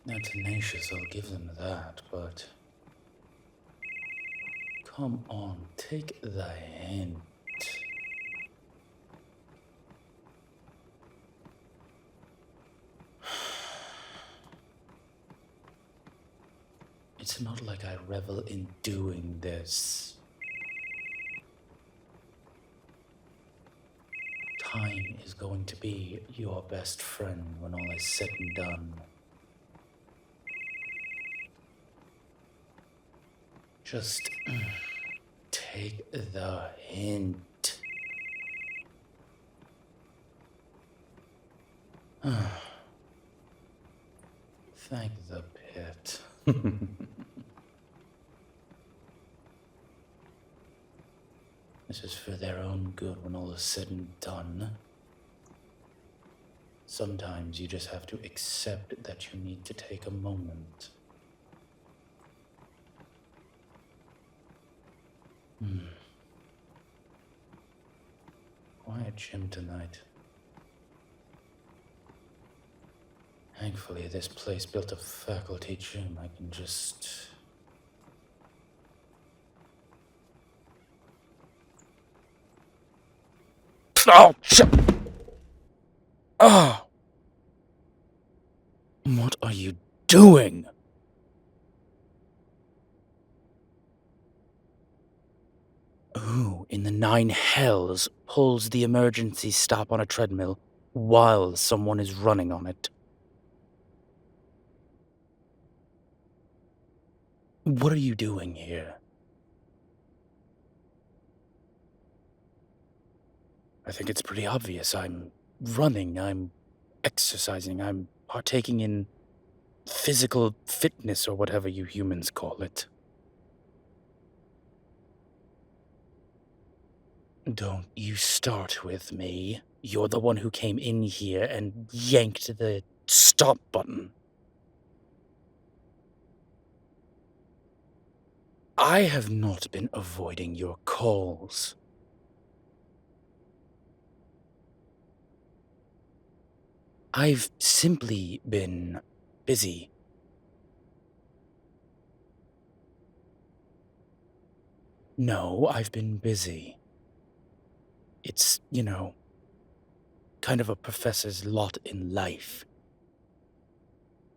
They're tenacious, I'll give them that, but... Come on, take the hint. It's not like I revel in doing this. Time is going to be your best friend when all is said and done. Just take the hint. Thank the pit. This is for their own good when all is said and done. Sometimes you just have to accept that you need to take a moment. Quiet gym tonight. Thankfully, this place built a faculty gym. I can just... Oh, shit! Oh! What are you doing? Who in the nine hells pulls the emergency stop on a treadmill while someone is running on it? What are you doing here? I think it's pretty obvious. I'm running, I'm exercising, I'm partaking in physical fitness or whatever you humans call it. Don't you start with me. You're the one who came in here and yanked the stop button. I have not been avoiding your calls. I've simply been busy. No, I've been busy. It's, kind of a professor's lot in life.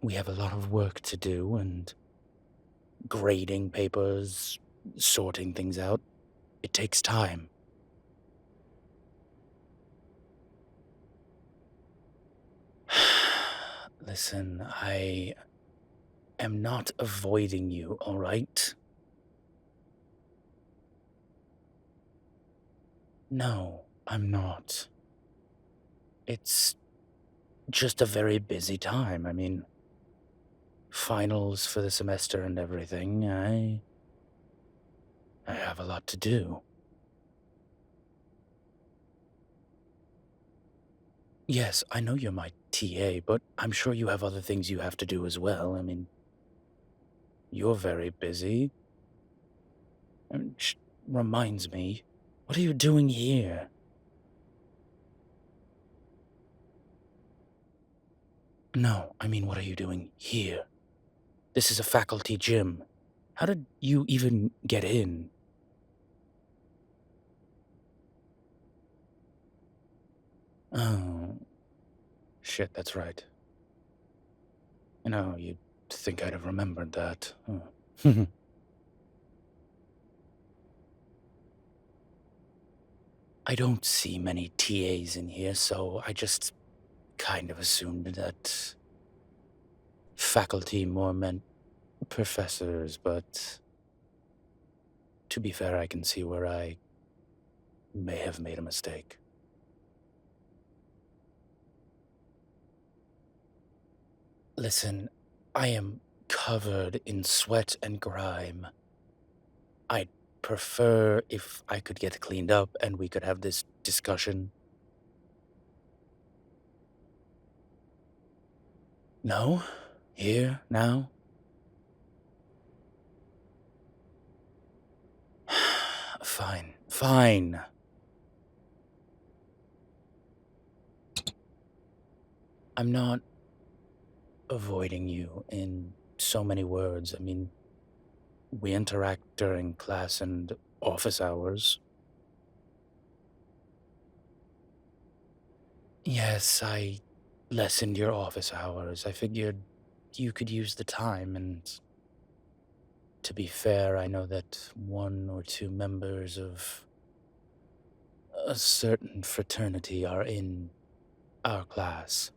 We have a lot of work to do and grading papers, sorting things out. It takes time. Listen, I am not avoiding you, all right? No, I'm not. It's just a very busy time. I mean, finals for the semester and everything. I have a lot to do. Yes, I know you're my TA, but I'm sure you have other things you have to do as well. I mean, you're very busy. Which reminds me, what are you doing here? No, I mean, what are you doing here? This is a faculty gym. How did you even get in? Oh, shit, that's right. You'd think I'd have remembered that. Huh. I don't see many TAs in here, so I just kind of assumed that faculty more meant professors, but to be fair, I can see where I may have made a mistake. Listen, I am covered in sweat and grime. I'd prefer if I could get cleaned up and we could have this discussion. No? Here? Now? Fine. Fine. I'm not avoiding you in so many words. I mean, we interact during class and office hours. Yes, I lessened your office hours. I figured you could use the time, and to be fair, I know that one or two members of a certain fraternity are in our class.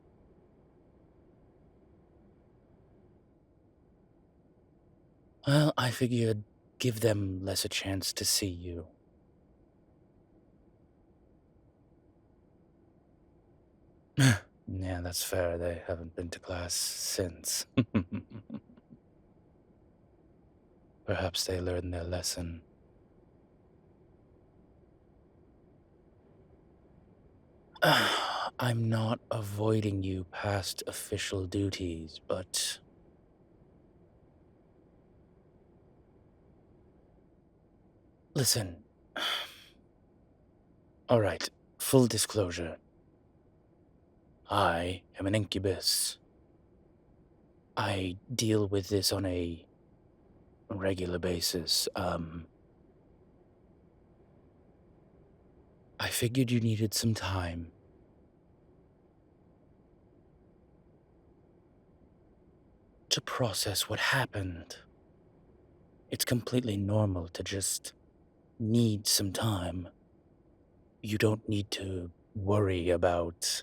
Well, I figured give them less a chance to see you. Yeah, that's fair. They haven't been to class since. Perhaps they learned their lesson. I'm not avoiding you past official duties, but listen. All right, full disclosure. I am an incubus. I deal with this on a regular basis. I figured you needed some time to process what happened. It's completely normal to just need some time. You don't need to worry about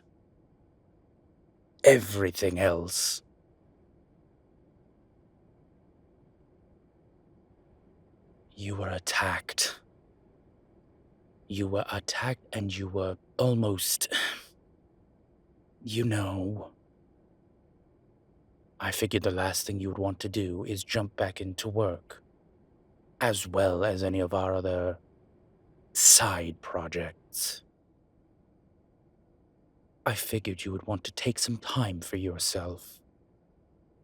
everything else. You were attacked. You were attacked and you were almost. You know. I figured the last thing you would want to do is jump back into work, as well as any of our other side projects. I figured you would want to take some time for yourself.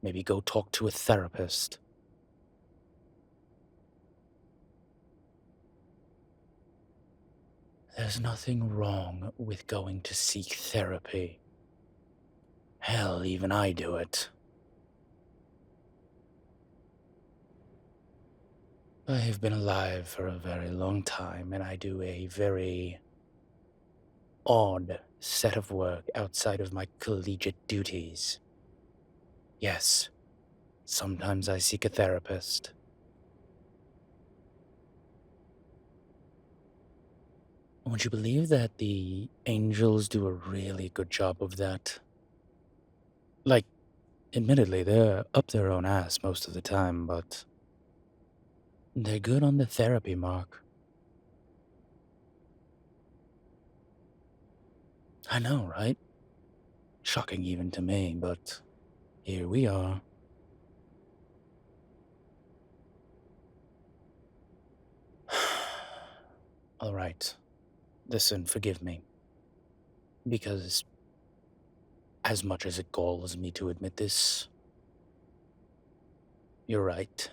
Maybe go talk to a therapist. There's nothing wrong with going to seek therapy. Hell, even I do it. I have been alive for a very long time, and I do a very odd set of work outside of my collegiate duties. Yes, sometimes I seek a therapist. Would you believe that the angels do a really good job of that? Like, admittedly, they're up their own ass most of the time, but they're good on the therapy mark. I know, right? Shocking even to me, but here we are. All right. Listen, forgive me. Because as much as it galls me to admit this, you're right.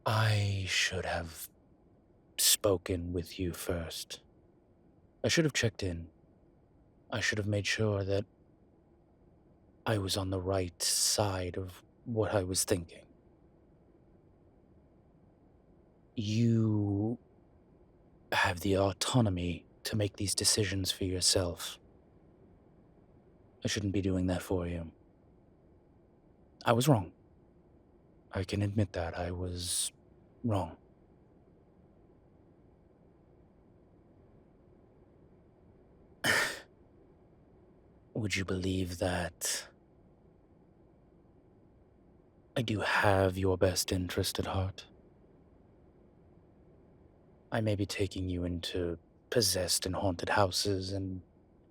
I should have spoken with you first. I should have checked in. I should have made sure that I was on the right side of what I was thinking. You have the autonomy to make these decisions for yourself. I shouldn't be doing that for you. I was wrong. I can admit that I was wrong. Would you believe that I do have your best interest at heart? I may be taking you into possessed and haunted houses and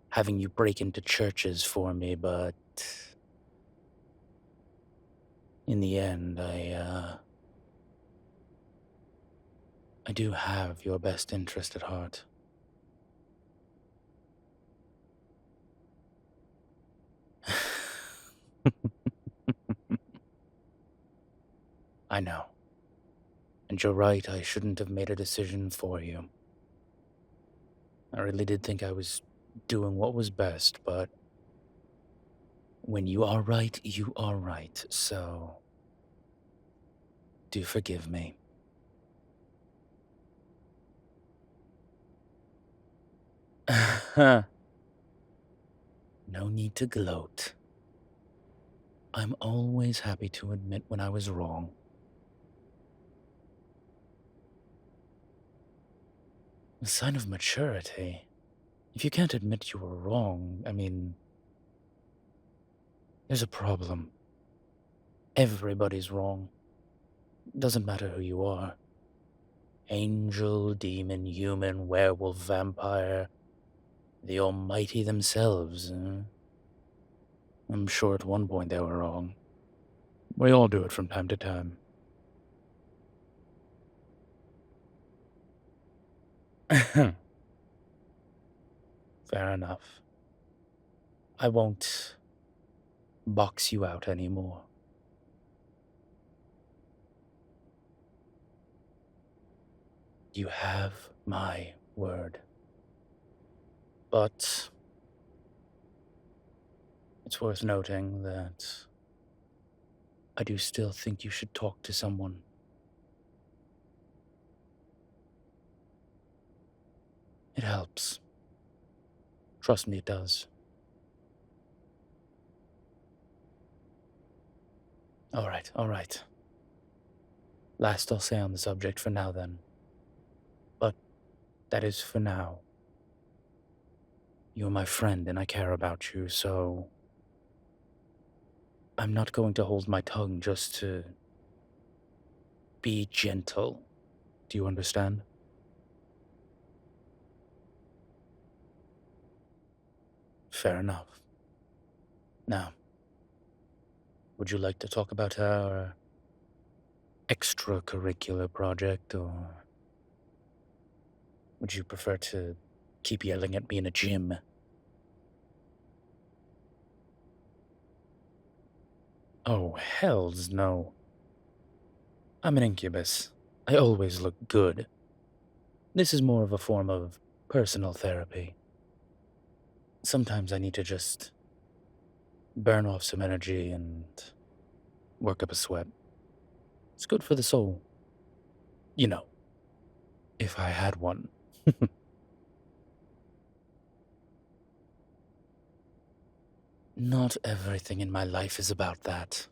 having you break into churches for me, but in the end, I do have your best interest at heart. I know. And you're right, I shouldn't have made a decision for you. I really did think I was doing what was best, but when you are right, you are right, so do forgive me. No need to gloat. I'm always happy to admit when I was wrong. A sign of maturity. If you can't admit you were wrong, I mean, there's a problem. Everybody's wrong. Doesn't matter who you are. Angel, demon, human, werewolf, vampire, the almighty themselves. I'm sure at one point they were wrong. We all do it from time to time. Fair enough. I won't box you out anymore. You have my word. But it's worth noting that I do still think you should talk to someone. It helps. Trust me, it does. All right. Last I'll say on the subject for now, then. But that is for now. You're my friend and I care about you, so I'm not going to hold my tongue just to be gentle. Do you understand? Fair enough. Now, would you like to talk about our extracurricular project, or would you prefer to keep yelling at me in a gym? Oh, hells no. I'm an incubus. I always look good. This is more of a form of personal therapy. Sometimes I need to just burn off some energy and work up a sweat. It's good for the soul. You know, if I had one. Not everything in my life is about that.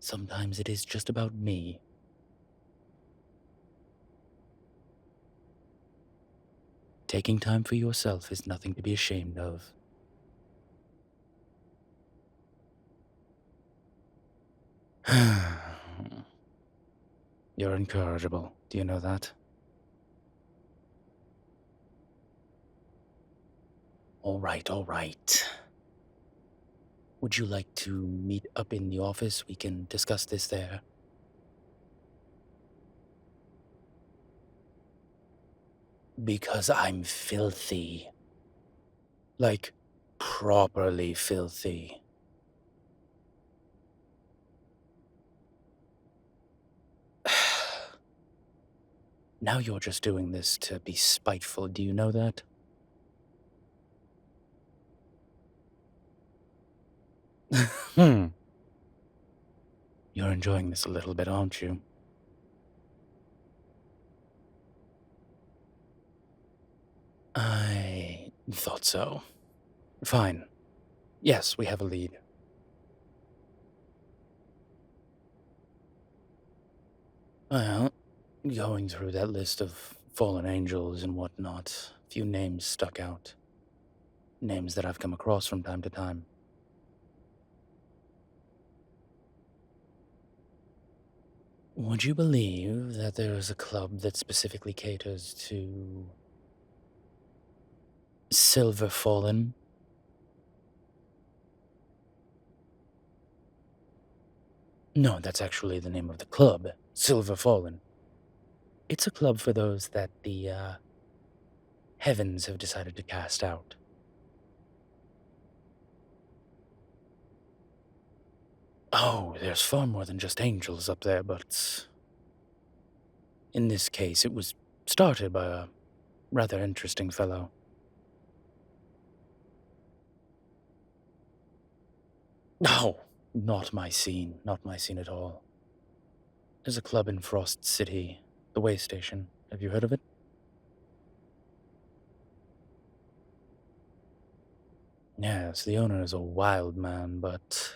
Sometimes it is just about me. Taking time for yourself is nothing to be ashamed of. You're incorrigible. Do you know that? All right. Would you like to meet up in the office? We can discuss this there. Because I'm filthy. Like, properly filthy. Now you're just doing this to be spiteful, do you know that? Hmm. You're enjoying this a little bit, aren't you? I thought so. Fine. Yes, we have a lead. Well, going through that list of fallen angels and whatnot, a few names stuck out. Names that I've come across from time to time. Would you believe that there is a club that specifically caters to Silver Fallen? No, that's actually the name of the club, Silver Fallen. It's a club for those that the heavens have decided to cast out. Oh, there's far more than just angels up there, but in this case, it was started by a rather interesting fellow. No, not my scene. Not my scene at all. There's a club in Frost City, the Way Station. Have you heard of it? Yes, the owner is a wild man, but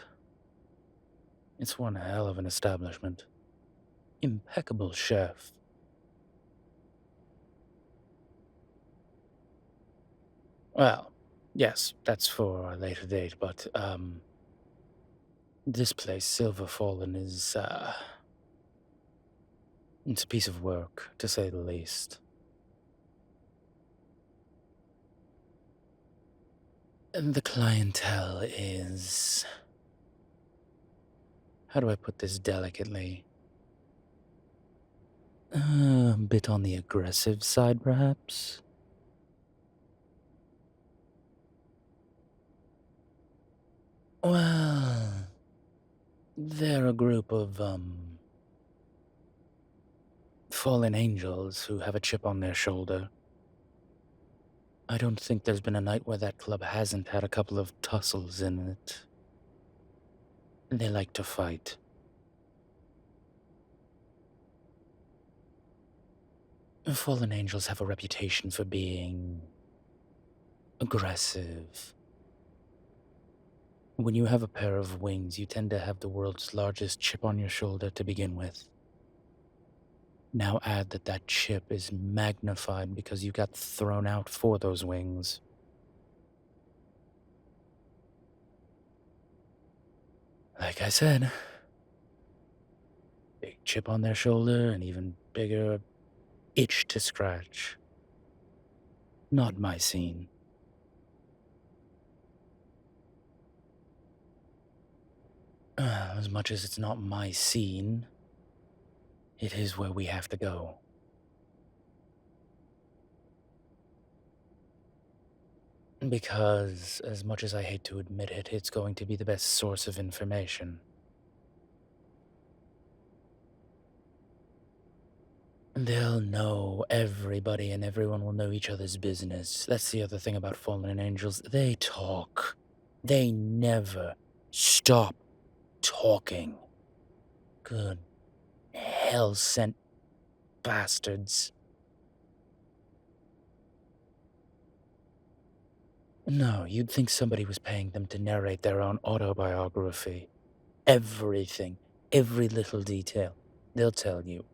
it's one hell of an establishment. Impeccable chef. Well, yes, that's for a later date, but, this place, Silver Fallen, it's a piece of work, to say the least. And the clientele is. How do I put this delicately? A bit on the aggressive side, perhaps? Well, they're a group of, fallen angels who have a chip on their shoulder. I don't think there's been a night where that club hasn't had a couple of tussles in it. They like to fight. Fallen angels have a reputation for being aggressive. When you have a pair of wings, you tend to have the world's largest chip on your shoulder to begin with. Now add that that chip is magnified because you got thrown out for those wings. Like I said, big chip on their shoulder, an even bigger itch to scratch. Not my scene. As much as it's not my scene, it is where we have to go. Because, as much as I hate to admit it, it's going to be the best source of information. They'll know everybody and everyone will know each other's business. That's the other thing about fallen angels. They talk. They never stop talking. Good hell sent bastards. No, you'd think somebody was paying them to narrate their own autobiography. Everything, every little detail, they'll tell you.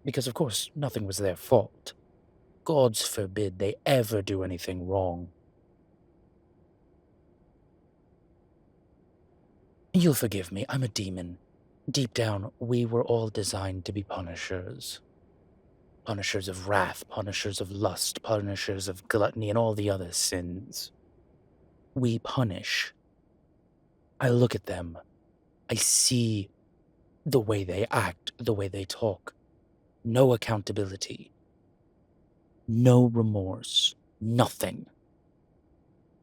Because, of course, nothing was their fault. Gods forbid they ever do anything wrong. You'll forgive me, I'm a demon. Deep down, we were all designed to be punishers. Punishers of wrath, punishers of lust, punishers of gluttony, and all the other sins. We punish. I look at them. I see the way they act, the way they talk. No accountability. No remorse. Nothing.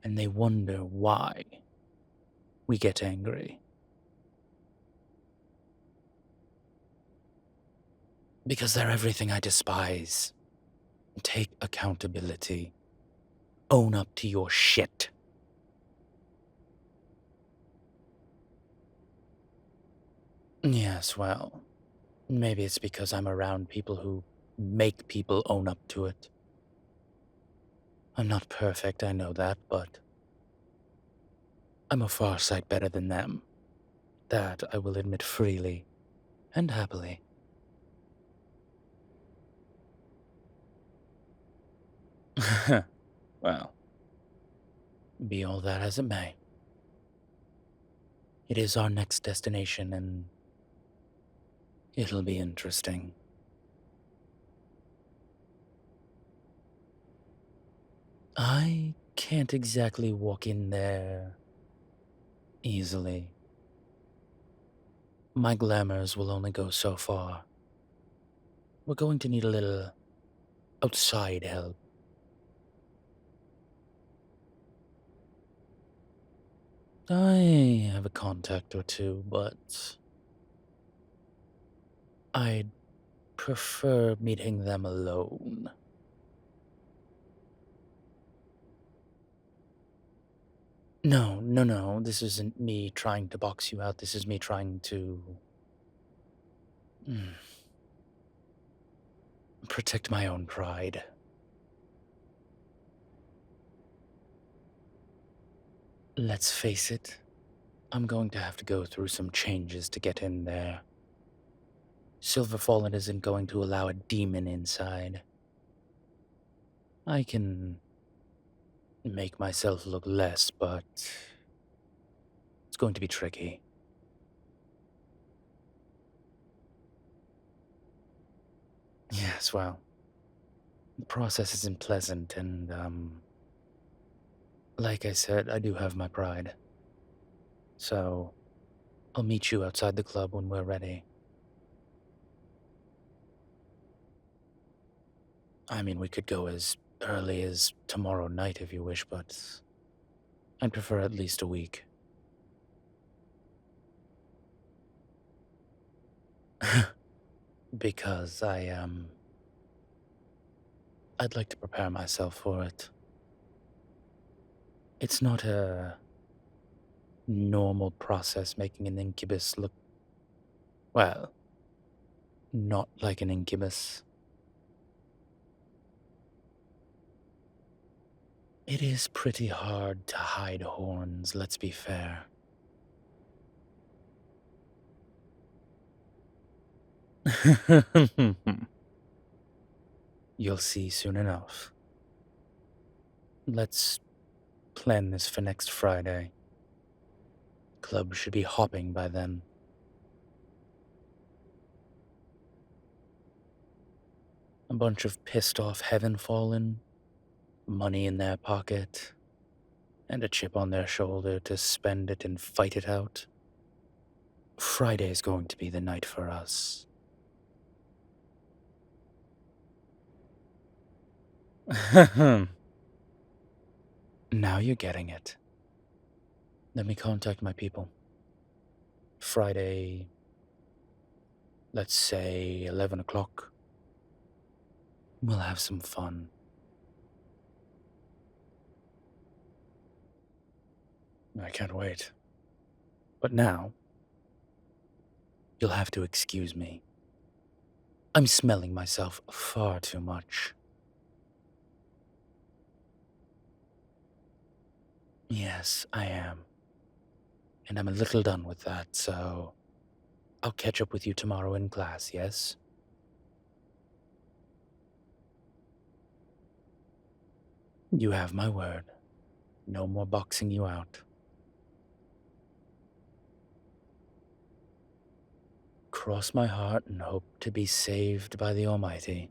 And they wonder why we get angry. Because they're everything I despise. Take accountability. Own up to your shit. Yes, well, maybe it's because I'm around people who make people own up to it. I'm not perfect, I know that, but I'm a far sight better than them. That I will admit freely and happily. Well, be all that as it may. It is our next destination, and it'll be interesting. I can't exactly walk in there easily. My glamours will only go so far. We're going to need a little outside help. I have a contact or two, but I'd prefer meeting them alone. No, no, no. This isn't me trying to box you out. This is me trying to mm, protect my own pride. Let's face it, I'm going to have to go through some changes to get in there. Silver Fallen isn't going to allow a demon inside. I can make myself look less, but it's going to be tricky. Yes, well, the process isn't pleasant, and, like I said, I do have my pride. So, I'll meet you outside the club when we're ready. I mean, we could go as early as tomorrow night if you wish, but I'd prefer at least a week. Because I'd like to prepare myself for it. It's not a normal process making an incubus look, well, not like an incubus. It is pretty hard to hide horns, let's be fair. You'll see soon enough. Let's plan this for next Friday. Club should be hopping by then. A bunch of pissed off heaven fallen, money in their pocket, and a chip on their shoulder to spend it and fight it out. Friday's going to be the night for us. Now you're getting it. Let me contact my people. Friday, let's say 11 o'clock. We'll have some fun. I can't wait. But now, you'll have to excuse me. I'm smelling myself far too much. Yes, I am. And I'm a little done with that, so I'll catch up with you tomorrow in class, yes? You have my word. No more boxing you out. Cross my heart and hope to be saved by the Almighty.